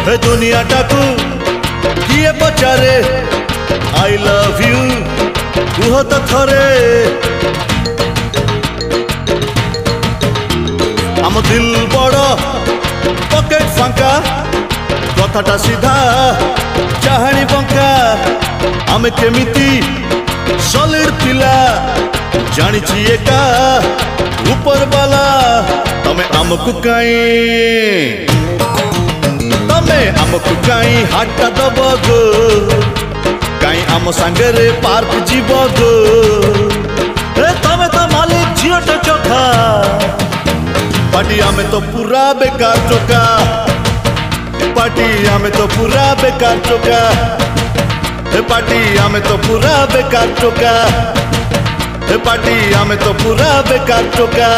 ए दुनियाटाकू किए पचारे I love you कुह तो थरे आम दिल बड़ पकेट फांका कथाटा सीधा चाहाणी बंका आमे केमिति सॉलिड पिला जानिछि एका ऊपर वाला तमे आमकु काई हाटा दब गो काई आम सांगरे पार्क जीव गो तमे तो मालिक झीटा चोखा पार्टी आमे तो पूरा बेकार चोका पार्टी आमे तो पूरा बेकार चोका पार्टी आमे तो पूरा बेकार चोका पार्टी आमे तो पूरा बेकार चोका।